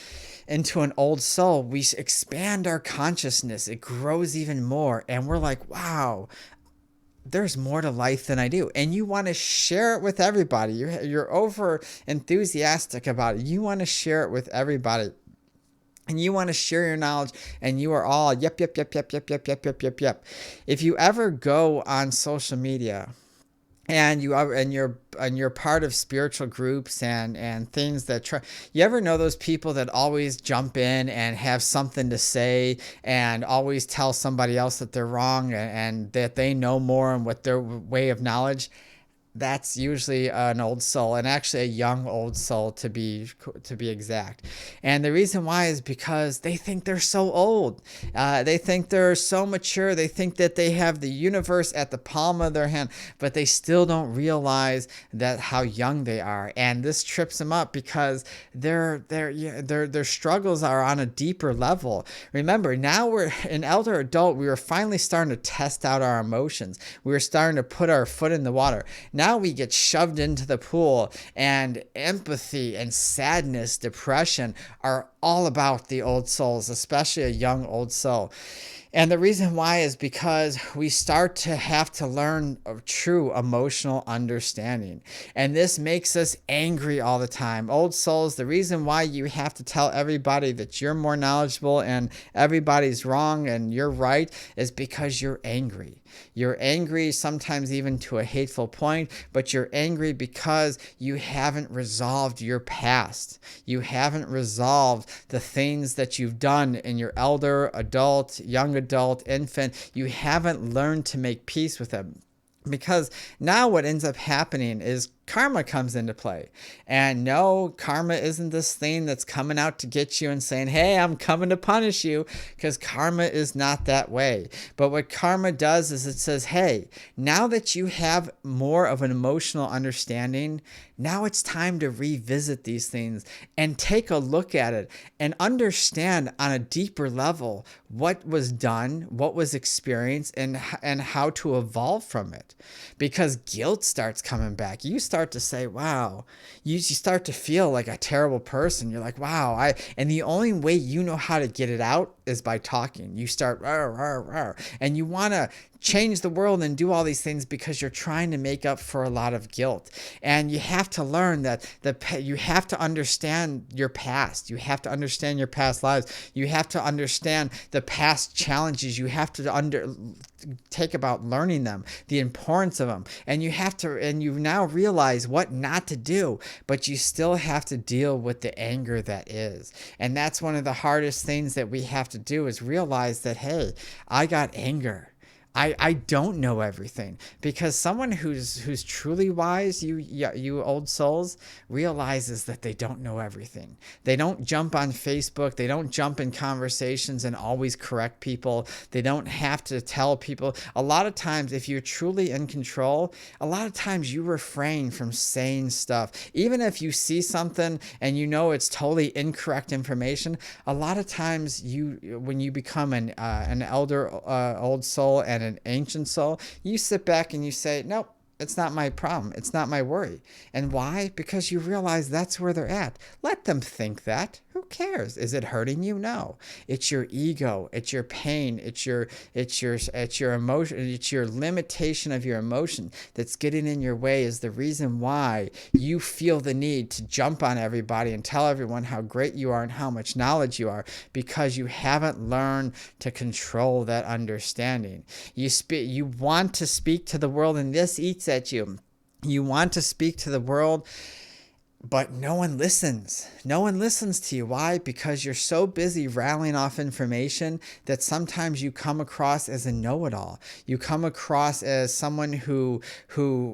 into an old soul, we expand our consciousness. It grows even more. And we're like, wow, there's more to life than I do. And you want to share it with everybody. You're over enthusiastic about it. You want to share it with everybody. And you want to share your knowledge, and you are all yep. If you ever go on social media and you're part of spiritual groups and things that try, you ever know those people that always jump in and have something to say and always tell somebody else that they're wrong and that they know more and what their way of knowledge? That's usually an old soul, and actually a young old soul to be exact. And the reason why is because they think they're so old. They think they're so mature. They think that they have the universe at the palm of their hand, but they still don't realize that how young they are. And this trips them up because their struggles are on a deeper level. Remember, now we're an elder adult. We were finally starting to test out our emotions. We were starting to put our foot in the water. Now we get shoved into the pool, and empathy and sadness, depression are all about the old souls, especially a young old soul. And the reason why is because we start to have to learn a true emotional understanding. And this makes us angry all the time. Old souls, the reason why you have to tell everybody that you're more knowledgeable and everybody's wrong and you're right is because you're angry. You're angry sometimes even to a hateful point, but you're angry because you haven't resolved your past. You haven't resolved the things that you've done in your elder, adult, young adult, infant. You haven't learned to make peace with them. Because now what ends up happening is karma comes into play. And no, karma isn't this thing that's coming out to get you and saying, hey, I'm coming to punish you, because karma is not that way. But what karma does is it says, hey, now that you have more of an emotional understanding, now it's time to revisit these things and take a look at it and understand on a deeper level what was done, what was experienced, and how to evolve from it. Because guilt starts coming back. You start to say, wow, you start to feel like a terrible person. You're like, wow, and the only way you know how to get it out is by talking. You start, rawr, rawr, rawr, and you want to change the world and do all these things because you're trying to make up for a lot of guilt. And you have to learn that you have to understand your past. You have to understand your past lives. You have to understand the past challenges. You have to take about learning them, the importance of them. And you now realize what not to do, but you still have to deal with the anger that is. And that's one of the hardest things that we have to do, is realize that, hey, I got anger. I don't know everything, because someone who's truly wise, you old souls, realizes that they don't know everything. They don't jump on Facebook. They don't jump in conversations and always correct people. They don't have to tell people. A lot of times, if you're truly in control, a lot of times you refrain from saying stuff. Even if you see something and you know it's totally incorrect information, a lot of times when you become an elder old soul and an ancient soul, you sit back and you say, nope, it's not my problem. It's not my worry. And why? Because you realize that's where they're at. Let them think that. Who cares? Is it hurting you? No. It's your ego. It's your pain. It's your emotion. It's your limitation of your emotion that's getting in your way, is the reason why you feel the need to jump on everybody and tell everyone how great you are and how much knowledge you are, because you haven't learned to control that understanding. You want to speak to the world, and this eats at you. You want to speak to the world, but no one listens. No one listens to you. Why? Because you're so busy rattling off information that sometimes you come across as a know-it-all. You come across as someone who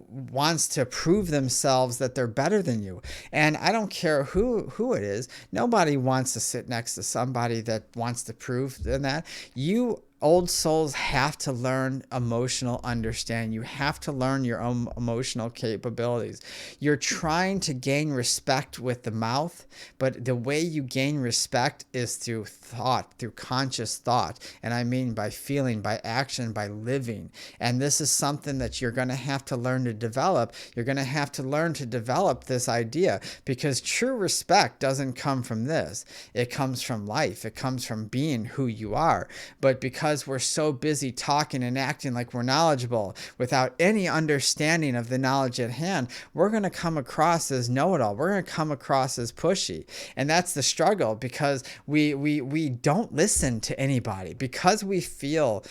wants to prove themselves that they're better than you. And I don't care who it is. Nobody wants to sit next to somebody that wants to prove that. You old souls have to learn emotional understanding. You have to learn your own emotional capabilities. You're trying to gain respect with the mouth, but the way you gain respect is through thought, through conscious thought. And I mean by feeling, by action, by living. And this is something that you're going to have to learn to develop. You're going to have to learn to develop this idea, because true respect doesn't come from this. It comes from life. It comes from being who you are. But because we're so busy talking and acting like we're knowledgeable without any understanding of the knowledge at hand, we're going to come across as know-it-all. We're going to come across as pushy. And that's the struggle, because we don't listen to anybody, because we feel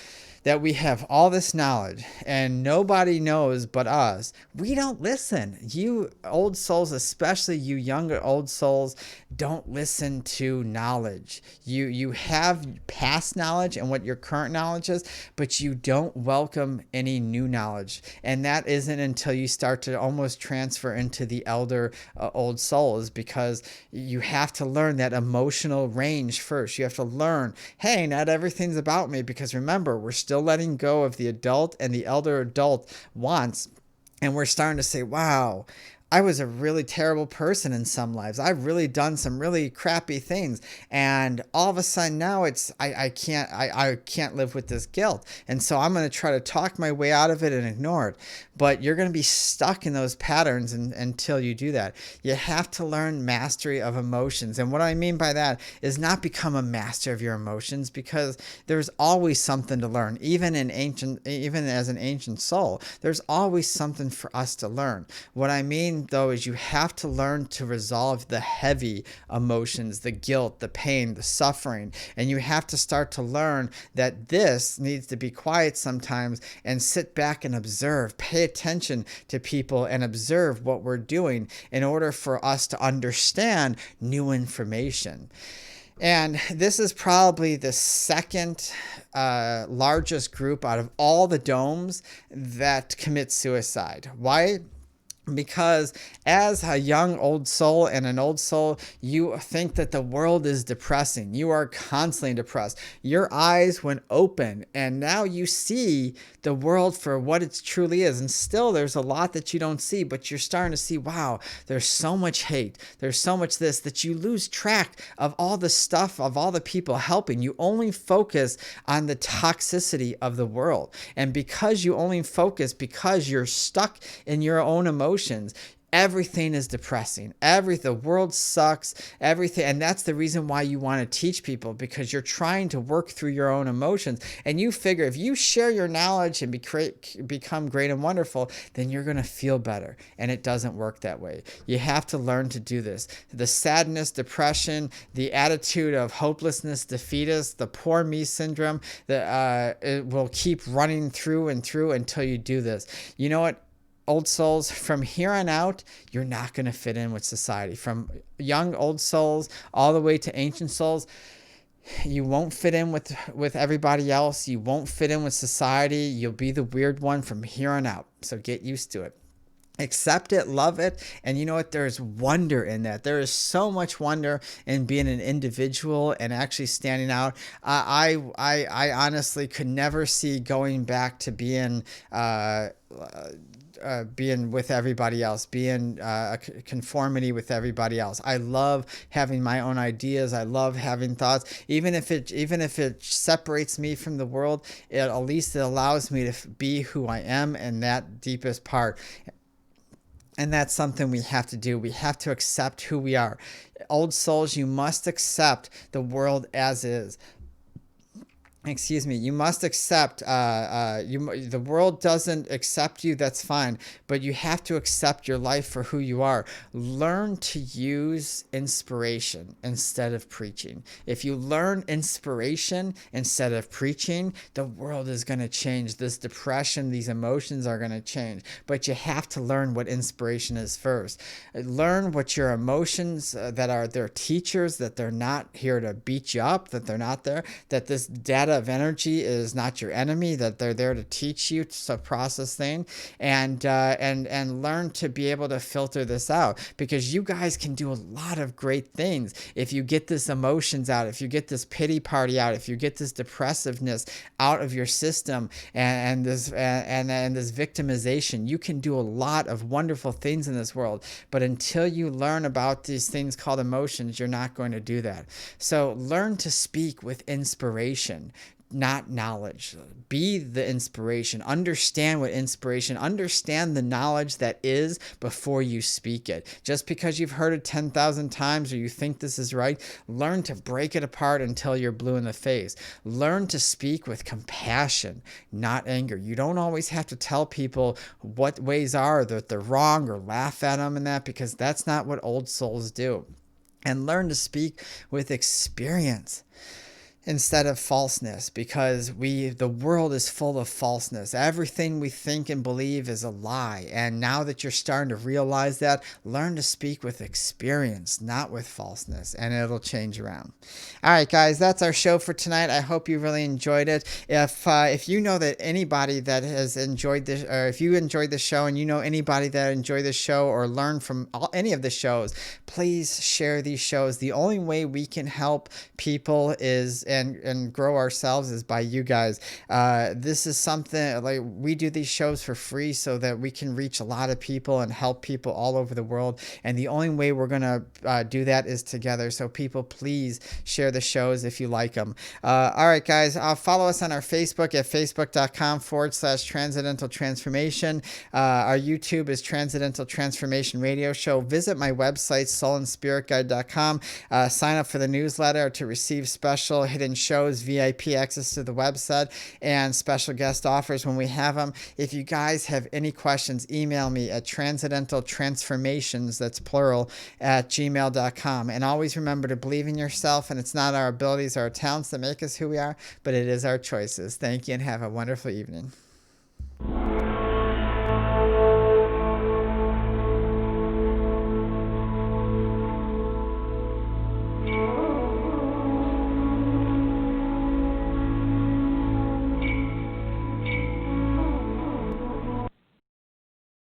that we have all this knowledge and nobody knows but us. We don't listen. You old souls, especially you younger old souls, don't listen to knowledge. You have past knowledge and what your current knowledge is, but you don't welcome any new knowledge. And that isn't until you start to almost transfer into the elder old souls, because you have to learn that emotional range first. You have to learn, hey, not everything's about me, because remember, we're still letting go of the adult and the elder adult wants, and we're starting to say, wow, I was a really terrible person in some lives. I've really done some really crappy things. And all of a sudden now I can't live with this guilt. And so I'm going to try to talk my way out of it and ignore it. But you're going to be stuck in those patterns until you do that. You have to learn mastery of emotions. And what I mean by that is not become a master of your emotions, because there's always something to learn. Even as an ancient soul, there's always something for us to learn. What I mean, though, is you have to learn to resolve the heavy emotions, the guilt, the pain, the suffering. And you have to start to learn that this needs to be quiet sometimes and sit back and observe, pay attention to people and observe what we're doing in order for us to understand new information. And this is probably the second largest group out of all the domes that commit suicide. Why? Because as a young old soul and an old soul, you think that the world is depressing. You are constantly depressed. Your eyes went open and now you see the world for what it truly is. And still there's a lot that you don't see, but you're starting to see, wow, there's so much hate. There's so much this, that you lose track of all the stuff, of all the people helping. You only focus on the toxicity of the world. And because you only focus, because you're stuck in your own emotions, everything is depressing. The world sucks, everything. And that's the reason why you want to teach people, because you're trying to work through your own emotions. And you figure if you share your knowledge and become great and wonderful, then you're going to feel better. And it doesn't work that way. You have to learn to do this. The sadness, depression, the attitude of hopelessness, defeatist, the poor me syndrome, it will keep running through and through until you do this. You know what? Old souls, from here on out, you're not going to fit in with society. From young old souls all the way to ancient souls, you won't fit in with everybody else. You won't fit in with society. You'll be the weird one from here on out. So get used to it. Accept it, love it, and you know what? There's wonder in that. There is so much wonder in being an individual and actually standing out. I honestly could never see going back to being with everybody else, being conformity with everybody else. I love having my own ideas. I love having thoughts, even if it separates me from the world. At least it allows me to be who I am in that deepest part. And that's something we have to do. We have to accept who we are. Old souls, you must accept the world as is. You must accept, the world doesn't accept you, that's fine, but you have to accept your life for who you are. Learn to use inspiration instead of preaching. If you learn inspiration instead of preaching, the world is going to change. This depression, these emotions are going to change, but you have to learn what inspiration is first. Learn what your emotions, that are their teachers, that they're not here to beat you up, that they're not there, that this data of energy is not your enemy, that they're there to teach you to process things, and learn to be able to filter this out, because you guys can do a lot of great things if you get this emotions out, if you get this pity party out, if you get this depressiveness out of your system, and this victimization. You can do a lot of wonderful things in this world, but until you learn about these things called emotions, you're not going to do that. So learn to speak with inspiration, not knowledge. Be the inspiration. Understand understand the knowledge that is before you speak it. Just because you've heard it 10,000 times or you think this is right, learn to break it apart until you're blue in the face. Learn to speak with compassion, not anger. You don't always have to tell people what ways are that they're wrong or laugh at them and that, because that's not what old souls do. And learn to speak with experience instead of falseness, because the world is full of falseness. Everything we think and believe is a lie. And now that you're starting to realize that, learn to speak with experience, not with falseness, and it'll change around. All right, guys, that's our show for tonight. I hope you really enjoyed it. If you know that anybody that has enjoyed this, or if you enjoyed the show and you know anybody that enjoyed this show or learned from any of the shows, please share these shows. The only way we can help people is and grow ourselves is by you guys. This is something like we do these shows for free so that we can reach a lot of people and help people all over the world. And the only way we're going to do that is together. So people, please share the shows if you like them. All right, guys, follow us on our Facebook at facebook.com/Transcendental Transformation. Our YouTube is Transcendental Transformation Radio Show. Visit my website, soulandspiritguide.com. Sign up for the newsletter to receive special hidden shows, VIP access to the website, and special guest offers when we have them. If you guys have any questions, email me at transcendentaltransformations, that's plural, at gmail.com. And always remember to believe in yourself, and it's not our abilities or our talents that make us who we are, but it is our choices. Thank you and have a wonderful evening.